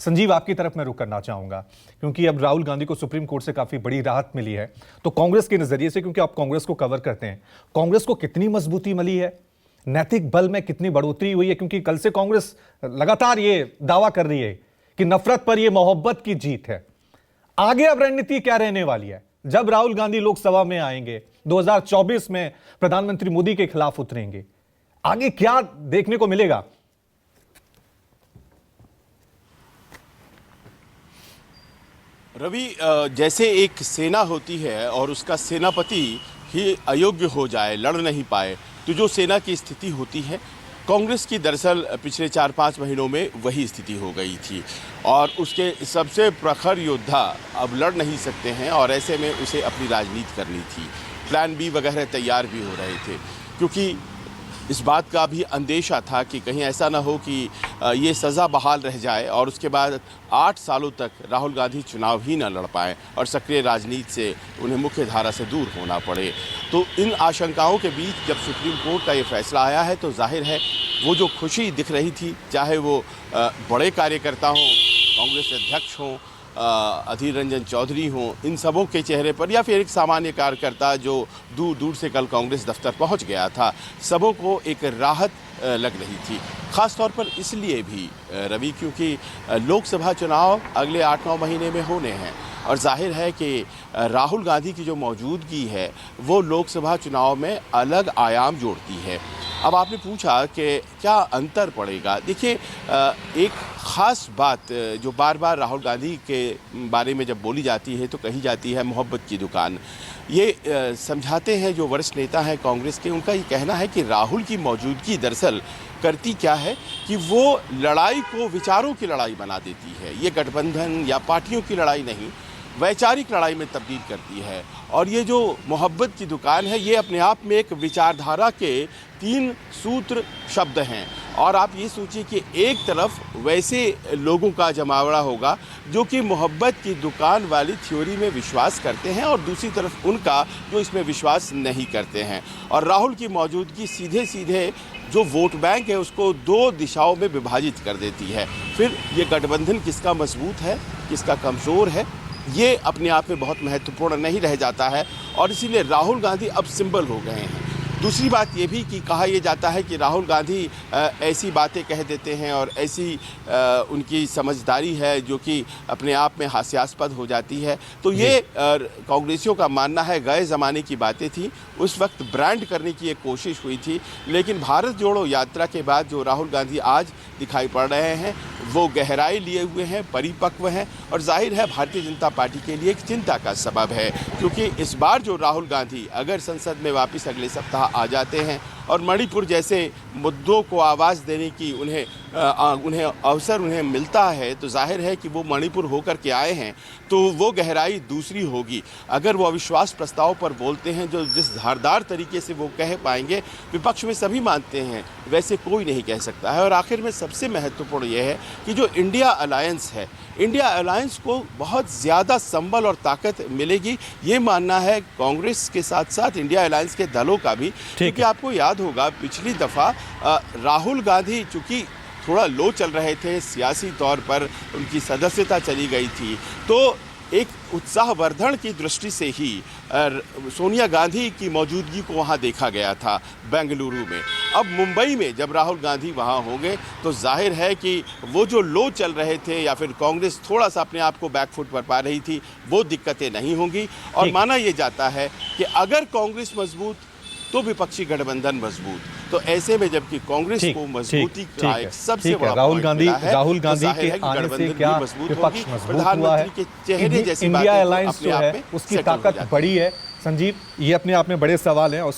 संजीव, आपकी तरफ मैं रुख करना चाहूंगा क्योंकि अब राहुल गांधी को सुप्रीम कोर्ट से काफी बड़ी राहत मिली है, तो कांग्रेस के नजरिए से, क्योंकि आप कांग्रेस को कवर करते हैं, कांग्रेस को कितनी मजबूती मिली है, नैतिक बल में कितनी बढ़ोतरी हुई है? क्योंकि कल से कांग्रेस लगातार ये दावा कर रही है कि नफरत पर यह मोहब्बत की जीत है। आगे अब रणनीति क्या रहने वाली है जब राहुल गांधी लोकसभा में आएंगे, 2024 में प्रधानमंत्री मोदी के खिलाफ उतरेंगे, आगे क्या देखने को मिलेगा? रवि, जैसे एक सेना होती है और उसका सेनापति ही अयोग्य हो जाए, लड़ नहीं पाए, तो जो सेना की स्थिति होती है, कांग्रेस की दरअसल पिछले 4-5 महीनों में वही स्थिति हो गई थी और उसके सबसे प्रखर योद्धा अब लड़ नहीं सकते हैं और ऐसे में उसे अपनी राजनीति करनी थी। प्लान बी वगैरह तैयार भी हो रहे थे क्योंकि इस बात का भी अंदेशा था कि कहीं ऐसा ना हो कि ये सज़ा बहाल रह जाए और उसके बाद 8 सालों तक राहुल गांधी चुनाव ही ना लड़ पाएँ और सक्रिय राजनीति से उन्हें मुख्य धारा से दूर होना पड़े। तो इन आशंकाओं के बीच जब सुप्रीम कोर्ट का ये फैसला आया है तो जाहिर है वो जो खुशी दिख रही थी, चाहे वो बड़े कार्यकर्ता हों, कांग्रेस अध्यक्ष हों, अधीर रंजन चौधरी हों, इन सबों के चेहरे पर, या फिर एक सामान्य कार्यकर्ता जो दूर दूर से कल कांग्रेस दफ्तर पहुंच गया था, सबों को एक राहत लग रही थी। ख़ास तौर पर इसलिए भी रवि क्योंकि लोकसभा चुनाव अगले 8-9 महीने में होने हैं और जाहिर है कि राहुल गांधी की जो मौजूदगी है वो लोकसभा चुनाव में अलग आयाम जोड़ती है। अब आपने पूछा कि क्या अंतर पड़ेगा। देखिए, एक ख़ास बात जो बार बार राहुल गांधी के बारे में जब बोली जाती है तो कही जाती है मोहब्बत की दुकान। ये समझाते हैं जो वरिष्ठ नेता हैं कांग्रेस के, उनका ये कहना है कि राहुल की मौजूदगी दरअसल करती क्या है कि वो लड़ाई को विचारों की लड़ाई बना देती है। ये गठबंधन या पार्टियों की लड़ाई नहीं, वैचारिक लड़ाई में तब्दील करती है। और ये जो मोहब्बत की दुकान है, ये अपने आप में एक विचारधारा के 3 सूत्र शब्द हैं। और आप ये सोचिए कि एक तरफ वैसे लोगों का जमावड़ा होगा जो कि मोहब्बत की दुकान वाली थ्योरी में विश्वास करते हैं और दूसरी तरफ उनका जो इसमें विश्वास नहीं करते हैं। और राहुल की मौजूदगी सीधे सीधे जो वोट बैंक है उसको 2 दिशाओं में विभाजित कर देती है। फिर ये गठबंधन किसका मजबूत है, किसका कमज़ोर है, ये अपने आप में बहुत महत्वपूर्ण नहीं रह जाता है और इसीलिए राहुल गांधी अब सिंबल हो गए हैं। दूसरी बात ये भी कि कहा यह जाता है कि राहुल गांधी ऐसी बातें कह देते हैं और ऐसी उनकी समझदारी है जो कि अपने आप में हास्यास्पद हो जाती है। तो ये कांग्रेसियों का मानना है गए ज़माने की बातें थी, उस वक्त ब्रांड करने की एक कोशिश हुई थी, लेकिन भारत जोड़ो यात्रा के बाद जो राहुल गांधी आज दिखाई पड़ रहे हैं वो गहराई लिए हुए हैं, परिपक्व हैं और जाहिर है भारतीय जनता पार्टी के लिए एक चिंता का सबब है क्योंकि इस बार जो राहुल गांधी अगर संसद में वापस अगले सप्ताह आ जाते हैं और मणिपुर जैसे मुद्दों को आवाज़ देने की उन्हें अवसर मिलता है तो जाहिर है कि वो मणिपुर होकर के आए हैं तो वो गहराई दूसरी होगी। अगर वो अविश्वास प्रस्ताव पर बोलते हैं जो जिस धारदार तरीके से वो कह पाएंगे, विपक्ष में सभी मानते हैं, वैसे कोई नहीं कह सकता है। और आखिर में सबसे महत्वपूर्ण ये है कि जो इंडिया अलायंस है, इंडिया अलायंस को बहुत ज़्यादा संबल और ताकत मिलेगी, ये मानना है कांग्रेस के साथ साथ इंडिया अलायंस के दलों का भी। क्योंकि आपको याद होगा पिछली दफ़ा राहुल गांधी चूँकि थोड़ा लो चल रहे थे सियासी तौर पर, उनकी सदस्यता चली गई थी, तो एक उत्साहवर्धन की दृष्टि से ही सोनिया गांधी की मौजूदगी को वहां देखा गया था बेंगलुरु में। अब मुंबई में जब राहुल गांधी वहां होंगे तो जाहिर है कि वो जो लो चल रहे थे या फिर कांग्रेस थोड़ा सा अपने आप को बैकफुट पर पा रही थी, वो दिक्कतें नहीं होंगी। और माना ये जाता है कि अगर कांग्रेस मजबूत तो विपक्षी गठबंधन मजबूत। तो ऐसे में जबकि कांग्रेस को मजबूती का एक सबसे बड़ा राहुल गांधी के आने से क्या विपक्ष मजबूत हुआ है, के चेहरे जैसी इंडिया अलायंस जो है उसकी ताकत बड़ी है। संजीव, ये अपने आप में बड़े सवाल हैं और